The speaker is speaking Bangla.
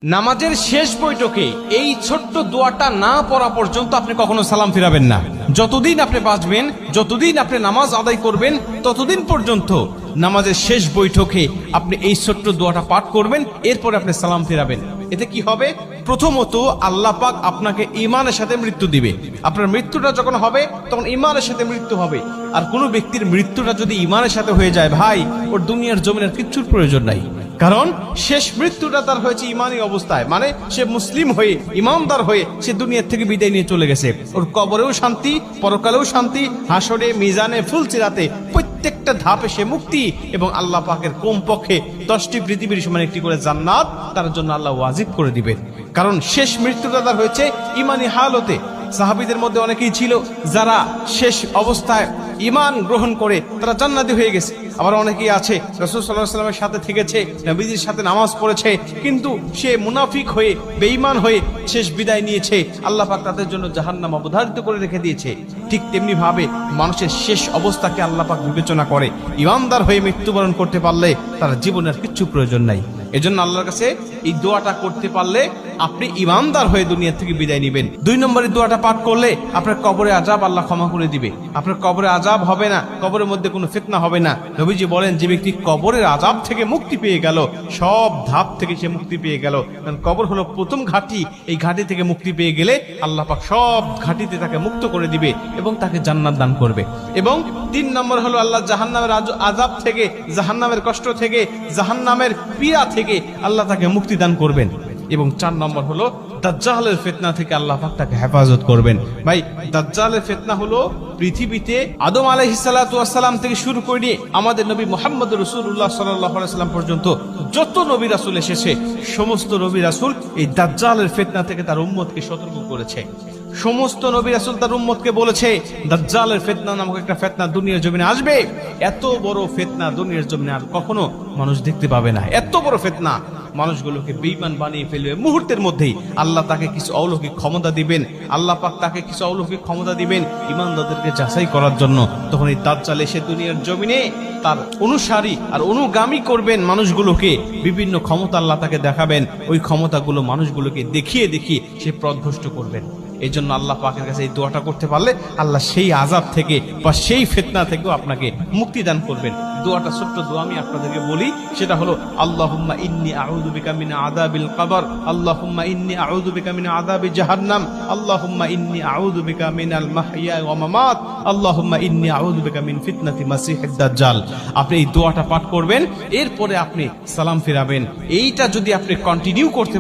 নামাজের শেষ বৈঠকে এই ছোট্ট দোয়াটা না পড়া পর্যন্ত আপনি কখনো সালাম ফিরাবেন না। যতদিন আপনি বাঁচবেন, যতদিন আপনি নামাজ আদায় করবেন, ততদিন পর্যন্ত নামাজের শেষ বৈঠকে আপনি এই ছোট্ট দোয়াটা পাঠ করবেন, এরপরে আপনি সালাম ফিরাবেন। এতে কি হবে? প্রথমত আল্লাহ পাক আপনাকে ঈমানের সাথে মৃত্যু দিবে। আপনার মৃত্যুটা যখন হবে তখন ঈমানের সাথে মৃত্যু হবে। আর কোনো ব্যক্তির মৃত্যুটা যদি ঈমানের সাথে হয়ে যায়, ভাই, ওর দুনিয়ার জমিনের কিচ্ছুর প্রয়োজন নাই। কারণ শেষ মৃত্যুটা তার হয়েছে ঈমানী অবস্থায়, মানে সে মুসলিম হয়ে, ইমানদার হয়ে সে দুনিয়া থেকে বিদায় নিয়ে চলে গেছে। ওর কবরেও শান্তি, পরকালেও শান্তি, হাসরে, মিজানে, ফুলসিরাতে প্রত্যেকটা ধাপে সে মুক্তি, এবং আল্লাহ পাকের কমপক্ষে 10টি পৃথিবীর সমান একটি করে জান্নাত তার জন্য আল্লাহ ওয়াজিব করে দিবেন। কারণ শেষ মৃত্যুটা তার হয়েছে ঈমানী হালতে। সাহাবীদের মধ্যে অনেকেই ছিল যারা শেষ অবস্থায় ঈমান গ্রহণ করে তারা জান্নাতি হয়ে গেছে। আবার অনেকেই আছে রাসূল সাল্লাল্লাহু আলাইহি ওয়াসাল্লামের সাথে থেকেছে, নবীজির সাথে নামাজ পড়েছে, কিন্তু সে মুনাফিক হয়ে, বেঈমান হয়ে শেষ বিদায় নিয়েছে। আল্লাহ পাক তাদের জন্য জাহান্নাম অবধারিত করে রেখে দিয়েছে। ঠিক তেমনি ভাবে মানুষের শেষ অবস্থাকে আল্লাহ পাক বিবেচনা করে। ঈমানদার হয়ে মৃত্যুবরণ করতে পারলে তার জীবনের কিচ্ছু প্রয়োজন নাই। এজন্য আল্লাহর কাছে এই দোয়াটা করতে পারলে আপনি ঈমানদার হয়ে দুনিয়া থেকে বিদায় নেবেন। 2 নম্বরের দোয়াটা পাঠ করলে আপনার কবরে আযাব আল্লাহ ক্ষমা করে দিবে। আপনার কবরে আযাব হবে না, কবরের মধ্যে কোনো ফিতনা হবে না। নবীজি বলেন, যে ব্যক্তি কবরের আযাব থেকে মুক্তি পেয়ে গেল, সব ধাপ থেকে সে মুক্তি পেয়ে গেল। কারণ কবর হলো প্রথম ঘাঁটি। এই ঘাঁটি থেকে মুক্তি পেয়ে গেলে আল্লাহ পাক সব ঘাঁটিতে তাকে মুক্ত করে দিবে এবং তাকে জান্নাত দান করবে। এবং 3 নম্বর হলো আল্লাহ জাহান্নামের আযাব থেকে, জাহান্নামের কষ্ট থেকে, জাহান্নামের পীড়া থেকে আল্লাহ তাকে মুক্তি দান করবেন। এবং 4 নম্বর হলো দাজ্জালের ফিতনা থেকে আল্লাহ পাক তাকে হেফাজত করবেন। ভাই, দাজ্জালের ফিতনা হলো পৃথিবীতে আদম আলাইহিস সালাতু ওয়াস সালাম থেকে শুরু করে আমাদের নবী মুহাম্মদ রাসূলুল্লাহ সাল্লাল্লাহু আলাইহি ওয়াসাল্লাম পর্যন্ত যত নবী রাসূল এসেছে, সমস্ত নবী রাসূল এই দাজ্জালের ফিতনা থেকে তার উম্মতকে সতর্ক করেছে। সমস্ত নবী রাসূল তার উম্মতকে বলেছে, দাজ্জালের ফিতনা নামক একটা ফিতনা দুনিয়ার জমিনে আসবে। এত বড় ফিতনা দুনিয়ার জমিনে আর কখনো মানুষ দেখতে পাবে না। এত বড় ফিতনা মানুষগুলোকে বেঈমান বানিয়ে ফেলবে মুহূর্তের মধ্যেই। আল্লাহ তাকে কিছু অলৌকিক ক্ষমতা দিবেন, আল্লাহ পাক তাকে কিছু অলৌকিক ক্ষমতা দিবেন ঈমানদারদেরকে যাচাই করার জন্য। তখন এই দাজ্জাল এসে দুনিয়ার জমিনে তার অনুসারী আর অনুগামী করবেন মানুষগুলোকে। বিভিন্ন ক্ষমতা আল্লাহ তাকে দেখাবেন, ওই ক্ষমতাগুলো মানুষগুলোকে দেখিয়ে দেখিয়ে সে পথভ্রষ্ট করবেন। এই জন্য আল্লাহ পাকের কাছে এই দোয়াটা করতে পারলে আল্লাহ সেই আযাব থেকে বা সেই ফিতনা থেকেও আপনাকে মুক্তি দান করবেন। দোয়াটা ছোট্ট দোয়া আমি আপনাদেরকে বলি, সেটা হলো আল্লাহুম্মা ইন্নী আউযু বিকা মিন আযাবিল কবর, আল্লাহুম্মা ইন্নী আউযু বিকা মিন আযাবি জাহান্নাম, আল্লাহুম্মা ইন্নী আউযু বিকা মিনাল মাহইয়া ওয়া মামাত, আল্লাহুম্মা ইন্নী আউযু বিকা মিন ফিতনাতি মাসিহিদ দাজ্জাল। আপনি এই দোয়াটা পাঠ করবেন, এরপরে আপনি সালাম ফিরাবেন। এইটা যদি আপনি কন্টিনিউ করতে